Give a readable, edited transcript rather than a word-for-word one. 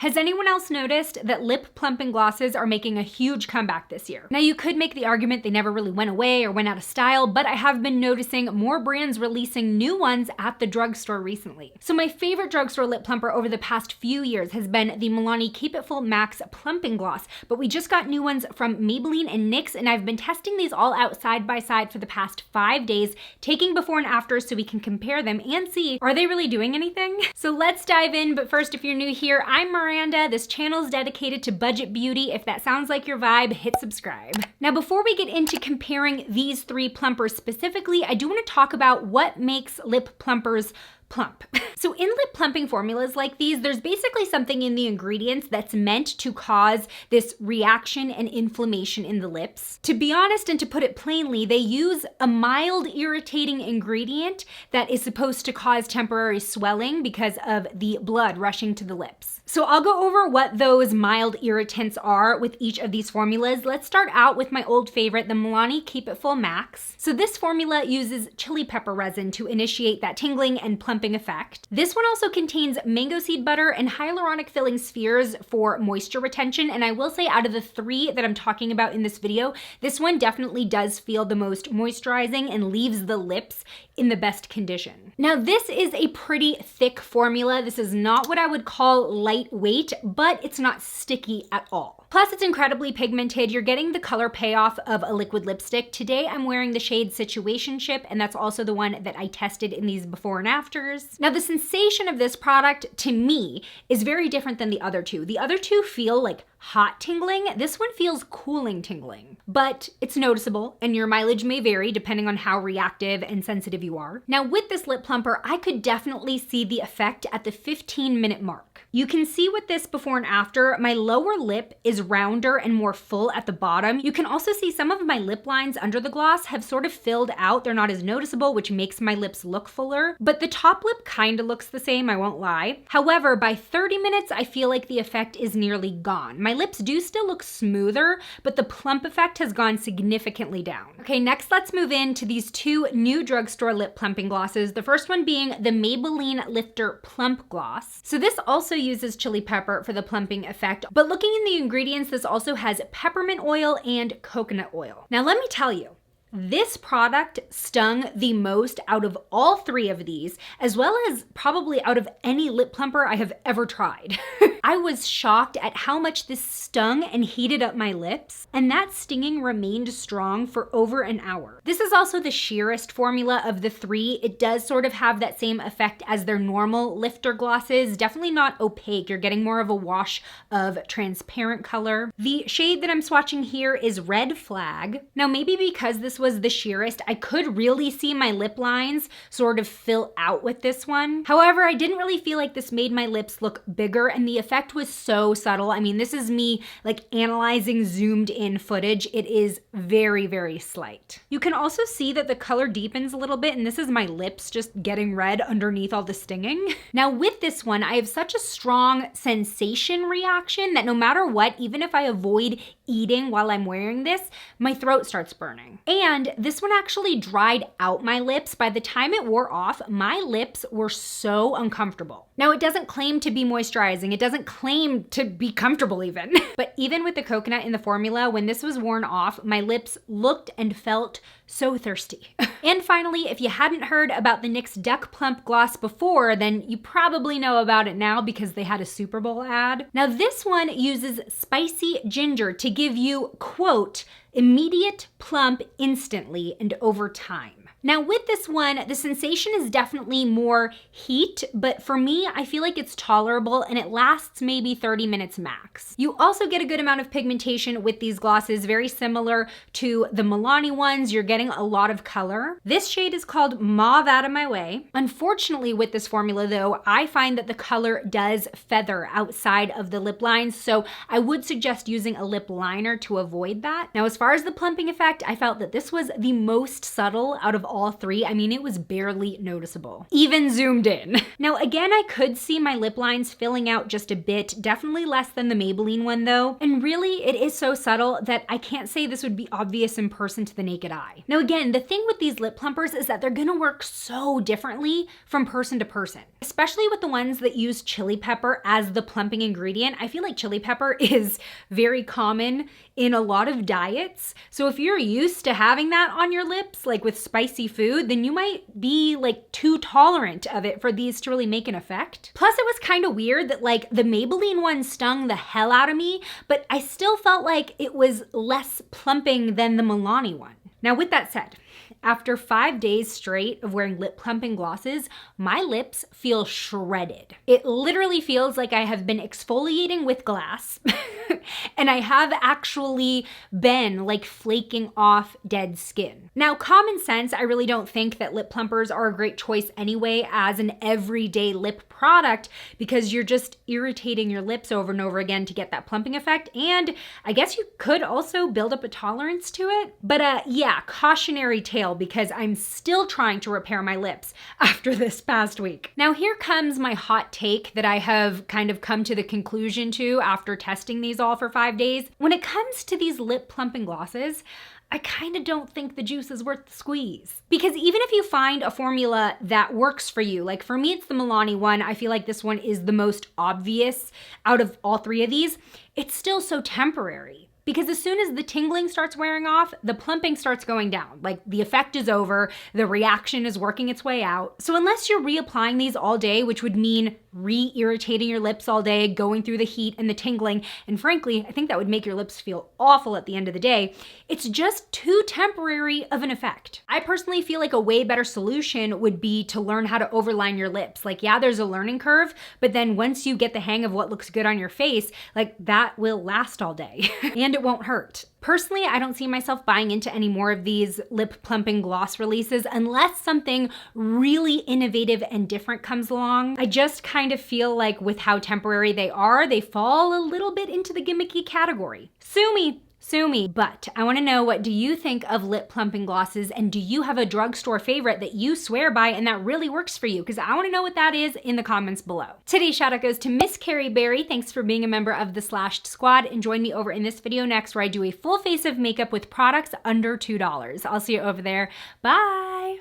Has anyone else noticed that lip plumping glosses are making a huge comeback this year? Now, you could make the argument they never really went away or went out of style, but I have been noticing more brands releasing new ones at the drugstore recently. So my favorite drugstore lip plumper over the past few years has been the Milani Keep MAXXX Plumping Gloss, but we just got new ones from Maybelline and NYX, and I've been testing these all out side by side for the past 5 days, taking before and after so we can compare them and see, are they really doing anything? So let's dive in, but first, if you're new here, I'm Miranda. This channel is dedicated to budget beauty. If that sounds like your vibe, hit subscribe. Now, before we get into comparing these 3 plumpers specifically, I do want to talk about what makes lip plumpers plump. So in lip plumping formulas like these, there's basically something in the ingredients that's meant to cause this reaction and inflammation in the lips. To be honest, and to put it plainly, they use a mild irritating ingredient that is supposed to cause temporary swelling because of the blood rushing to the lips. So I'll go over what those mild irritants are with each of these formulas. Let's start out with my old favorite, the Milani Keep MAXXX. So this formula uses chili pepper resin to initiate that tingling and plumping effect. This one also contains mango seed butter and hyaluronic filling spheres for moisture retention. And I will say, out of the 3 that I'm talking about in this video, this one definitely does feel the most moisturizing and leaves the lips in the best condition. Now, this is a pretty thick formula. This is not what I would call lightweight, but it's not sticky at all. Plus, it's incredibly pigmented. You're getting the color payoff of a liquid lipstick. Today, I'm wearing the shade Situationship, and that's also the one that I tested in these before and afters. Now, the sensation of this product, to me, is very different than the other 2. The other 2 feel like hot tingling. This one feels cooling tingling, but it's noticeable, and your mileage may vary depending on how reactive and sensitive you are. Now, with this lip plumper, I could definitely see the effect at the 15-minute mark. You can see with this before and after, my lower lip is rounder and more full at the bottom. You can also see some of my lip lines under the gloss have sort of filled out. They're not as noticeable, which makes my lips look fuller, but the top lip kind of looks the same, I won't lie. However, by 30 minutes, I feel like the effect is nearly gone. My lips do still look smoother, but the plump effect has gone significantly down. Okay, next let's move into these 2 new drugstore lip plumping glosses. The first one being the Maybelline Lifter Plump Gloss. So this also uses chili pepper for the plumping effect, but looking in the ingredients, this also has peppermint oil and coconut oil. Now let me tell you, this product stung the most out of all 3 of these, as well as probably out of any lip plumper I have ever tried. I was shocked at how much this stung and heated up my lips, and that stinging remained strong for over an hour. This is also the sheerest formula of the 3. It does sort of have that same effect as their normal lifter glosses, definitely not opaque. You're getting more of a wash of transparent color. The shade that I'm swatching here is Red Flag. Now, maybe because this was the sheerest, I could really see my lip lines sort of fill out with this one. However, I didn't really feel like this made my lips look bigger, and the effect was so subtle. I mean, this is me like analyzing zoomed in footage. It is very, very slight. You can also see that the color deepens a little bit, and this is my lips just getting red underneath all the stinging. Now with this one, I have such a strong sensation reaction that no matter what, even if I avoid eating while I'm wearing this, my throat starts burning. And this one actually dried out my lips. By the time it wore off, my lips were so uncomfortable. Now, it doesn't claim to be moisturizing. It doesn't claim to be comfortable even. But even with the coconut in the formula, when this was worn off, my lips looked and felt so thirsty. And finally, if you hadn't heard about the NYX Duck Plump Gloss before, then you probably know about it now because they had a Super Bowl ad. Now this one uses spicy ginger to give you, quote, immediate plump instantly and over time. Now with this one, the sensation is definitely more heat, but for me, I feel like it's tolerable and it lasts maybe 30 minutes max. You also get a good amount of pigmentation with these glosses, very similar to the Milani ones. You're getting a lot of color. This shade is called Mauve Out of My Way. Unfortunately with this formula though, I find that the color does feather outside of the lip lines, so I would suggest using a lip liner to avoid that. Now as far as the plumping effect, I felt that this was the most subtle out of all three, I mean, it was barely noticeable, even zoomed in. Now, again, I could see my lip lines filling out just a bit, definitely less than the Maybelline one though. And really, it is so subtle that I can't say this would be obvious in person to the naked eye. Now, again, the thing with these lip plumpers is that they're gonna work so differently from person to person, especially with the ones that use chili pepper as the plumping ingredient. I feel like chili pepper is very common in a lot of diets. So if you're used to having that on your lips, like with spicy food, then you might be like too tolerant of it for these to really make an effect. Plus, it was kind of weird that like the Maybelline one stung the hell out of me, but I still felt like it was less plumping than the Milani one. Now, with that said, after 5 days straight of wearing lip plumping glosses, my lips feel shredded. It literally feels like I have been exfoliating with glass and I have actually been like flaking off dead skin. Now, common sense, I really don't think that lip plumpers are a great choice anyway as an everyday lip product because you're just irritating your lips over and over again to get that plumping effect. And I guess you could also build up a tolerance to it. But yeah, cautionary tale because I'm still trying to repair my lips after this past week. Now here comes my hot take that I have kind of come to the conclusion to after testing these all for 5 days. When it comes to these lip plumping glosses, I kind of don't think the juice is worth the squeeze. Because even if you find a formula that works for you, like for me, it's the Milani one. I feel like this one is the most obvious out of all three of these. It's still so temporary. Because as soon as the tingling starts wearing off, the plumping starts going down. Like the effect is over, the reaction is working its way out. So unless you're reapplying these all day, which would mean re-irritating your lips all day, going through the heat and the tingling, and frankly, I think that would make your lips feel awful at the end of the day, it's just too temporary of an effect. I personally feel like a way better solution would be to learn how to overline your lips. Like, yeah, there's a learning curve, but then once you get the hang of what looks good on your face, like that will last all day and it won't hurt. Personally, I don't see myself buying into any more of these lip plumping gloss releases unless something really innovative and different comes along. I just kind of feel like with how temporary they are, they fall a little bit into the gimmicky category. Sue me. Sue me. But I want to know, what do you think of lip plumping glosses, and do you have a drugstore favorite that you swear by and that really works for you? Because I want to know what that is in the comments below. Today's shout out goes to Miss Carrie Berry. Thanks for being a member of the Slashed Squad, and join me over in this video next where I do a full face of makeup with products under $2. I'll see you over there. Bye.